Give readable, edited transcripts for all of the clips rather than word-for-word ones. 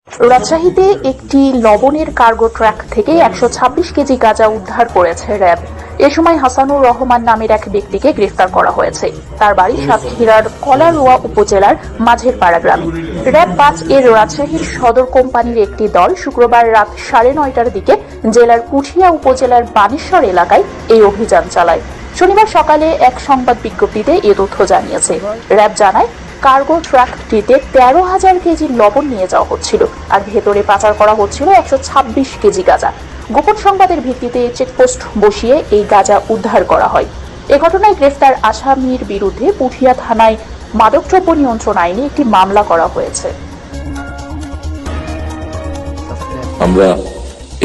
রাজশাহীতে একটি লবণের কার্গো ট্রাক থেকে 126 কেজি গাঁজা উদ্ধার করেছে র্যাব। এ সময় হাসানুর রহমান নামের এক ব্যক্তিকে গ্রেফতার করা হয়েছে। তার বাড়ি সাতক্ষীরার কলারোয়া উপজেলার মাঝের পাড়া গ্রামে। র্যাব 5 এর রাজশাহীর সদর কোম্পানির একটি দল শুক্রবার রাত 9:30টার দিকে জেলার পুঠিয়া উপজেলার বানেশ্বর এলাকায় এই অভিযান চালায়। শনিবার সকালে এক সংবাদ বিজ্ঞপ্তিতে এ তথ্য জানিয়েছে। র্যাব জানায়, কার্গো ট্রাকটিতে 13,000 কেজি লবণ নিয়ে যাওয়া হচ্ছিল, আর ভেতরে পাচার করা হচ্ছিল 126 কেজি গাঁজা। গোপন সংবাদের ভিত্তিতে চেকপোস্ট বসিয়ে এই গাঁজা উদ্ধার করা হয়। এ ঘটনায় গ্রেফতার আসামির বিরুদ্ধে পুঠিয়া থানায় মাদকদ্রব্য নিয়ন্ত্রণ আইনে একটি মামলা করা হয়েছে। আমরা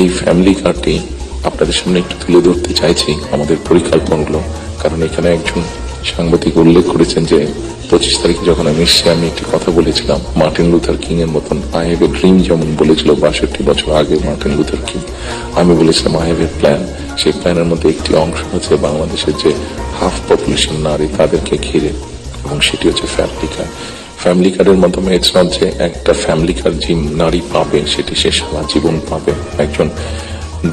এই ফ্যামিলি কার্ডটি আপনাদের সামনে একটু তুলে ধরতে চাইছি আমাদের পরিকল্পনাগুলো, কারণ এখানে একজন সাংবাদিক উল্লেখ করেছেন যে 25 তারিখে যখন আমি এসেছি আমি একটি কথা বলেছিলাম, মার্টিন লুথার কিং এর মতন আই হ্যাভ এ ড্রিম, যেমন বলেছিল 62 বছর আগে মার্টিন লুথার কিং। আমি বলেছিলাম আই হ্যাভ এ প্ল্যান। সেই প্ল্যানের মধ্যে একটি অংশ হচ্ছে বাংলাদেশের যে হাফ পপুলেশন নারী তাদেরকে ঘিরে, এবং সেটি হচ্ছে ফ্যামিলি কার্ড। ফ্যামিলি কার্ডের মাধ্যমে ইটস নট যে একটা ফ্যামিলি কার্ড যে নারী পাবে সেটি সে সারা জীবন পাবে। একজন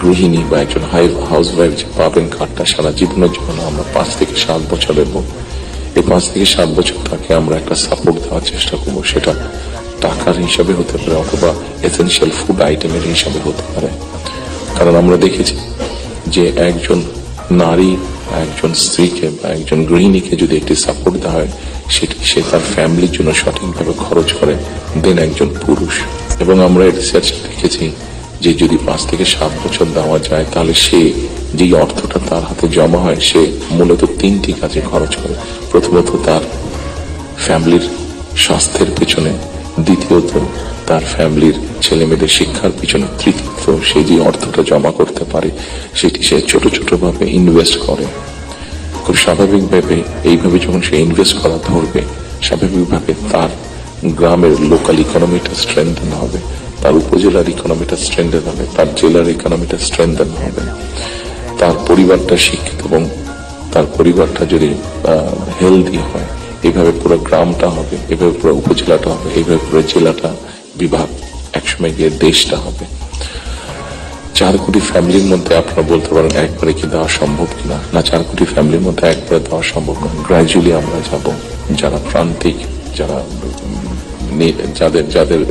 গৃহিণী বা একজন হাউস ওয়াইফ যে পাবেন কার্ডটা সারা জীবনের জন্য, আমরা 5 থেকে 7 বছরের এই 5 থেকে 7 বছর তাকে আমরা একটা সাপোর্ট দেওয়ার চেষ্টা করবো। সেটা টাকার হিসাবে হতে পারে অথবা এসেনশিয়াল ফুড আইটেমের হিসাবে হতে পারে। কারণ আমরা দেখেছি যে একজন নারী, একজন স্ত্রীকে বা একজন গৃহিণীকে যদি একটি সাপোর্ট দেওয়া হয়, সেটি সে তার ফ্যামিলির জন্য সঠিকভাবে খরচ করে দেন একজন পুরুষ। এবং আমরা রিসার্চ দেখেছি যে যদি 5 থেকে 7 বছর দেওয়া যায়, তাহলে সে যে অর্থটা তার হাতে জমা হয় সে মূলত 3টি কাজে খরচ করে। প্রথমত তার ফ্যামিলির স্বাস্থ্যের পেছনে, দ্বিতীয়ত তার ফ্যামিলির ছেলে মেয়েদের শিক্ষার পিছনে, তৃতীয়ত সে যে অর্থটা জমা করতে পারে সেটি সে ছোট ছোট ভাবে ইনভেস্ট করে। খুব স্বাভাবিকভাবে এইভাবে যখন সে ইনভেস্ট করা ধরবে, স্বাভাবিকভাবে তার গ্রামের লোকাল ইকোনমিটা স্ট্রেংথেন হবে, তার উপজেলার ইকোনমিটা স্ট্রেংথেন হবে, তার জেলার ইকোনমিটা স্ট্রেংথেন হবে। তার পরিবারটা শিক্ষিত এবং তার পরিবারটা যদি হেলদি হয়, এইভাবে পুরো গ্রামটা হবে, এইভাবে পুরো উপজেলাটা হবে, এইভাবে পুরো জেলাটা, বিভাগ, একসময় গিয়ে দেশটা হবে। 4 কোটি ফ্যামিলির মধ্যে আপনারা বলতে পারেন একবারে কি দেওয়া সম্ভব কিনা? না, 4 কোটি ফ্যামিলির মধ্যে একবারে দেওয়া সম্ভব না। গ্র্যাজুয়ালি আমরা যাব, যারা প্রান্তিক, যাদের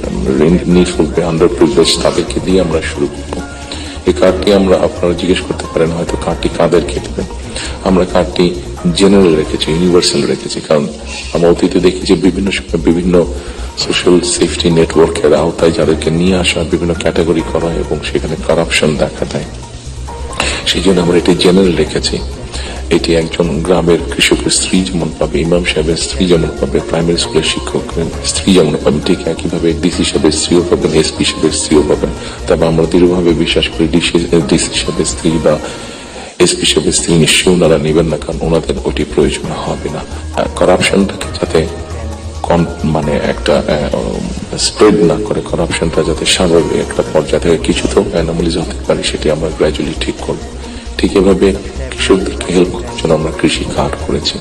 নিডফুল, আন্ডার প্রিভিলেজ, তাদেরকে দিয়ে আমরা শুরু করবো। এই কার্ডটি আমরা, আপনারা জিজ্ঞেস করতে পারেন হয়তো কার্ডটি কাদেরকে দেবেন। আমরা কার্ডটি জেনারেল রেখেছি, ইউনিভার্সাল রেখেছি, কারণ আমরা অতীতে দেখি যে বিভিন্ন সময় বিভিন্ন সোশ্যাল সেফটি নেটওয়ার্কের আওতায় যাদেরকে নিয়ে আসা বিভিন্ন ক্যাটাগরি করা হয় এবং সেখানে কারাপশন দেখা দেয়। সেই জন্য আমরা এটি জেনারেল রেখেছি। এটি একজন গ্রামের কৃষকের স্ত্রী যেমন পাবে, ইমাম সাহেবের স্ত্রী যেমন পাবে, প্রাইমারি স্কুলের শিক্ষকের স্ত্রী যেমন পাবেন, ঠিক একইভাবে ডিসি সাহেবের স্ত্রীও পাবেন, এসপি সাহেবের স্ত্রীও পাবেন। তবে আমরা দৃঢ়ভাবে বিশ্বাস করি ডিসি সাহেবের স্ত্রী বা এসপি সাহেবের স্ত্রী নিশ্চয়ই ওনারা নেবেন না, কারণ ওনাদের ওটি প্রয়োজন হবে না। করাপশনটাকে যাতে একটা স্প্রেড না করে, করাপশনটা যাতে স্বাভাবিক একটা পর্যায়ে থেকে কিছু তো অ্যানোমালিজ হতে পারে, সেটি আমরা গ্র্যাজুয়ালি ঠিক করবো। ঠিক এভাবে কৃষকদেরকে হেল্প করার জন্য আমরা কৃষি কার্ড করেছি।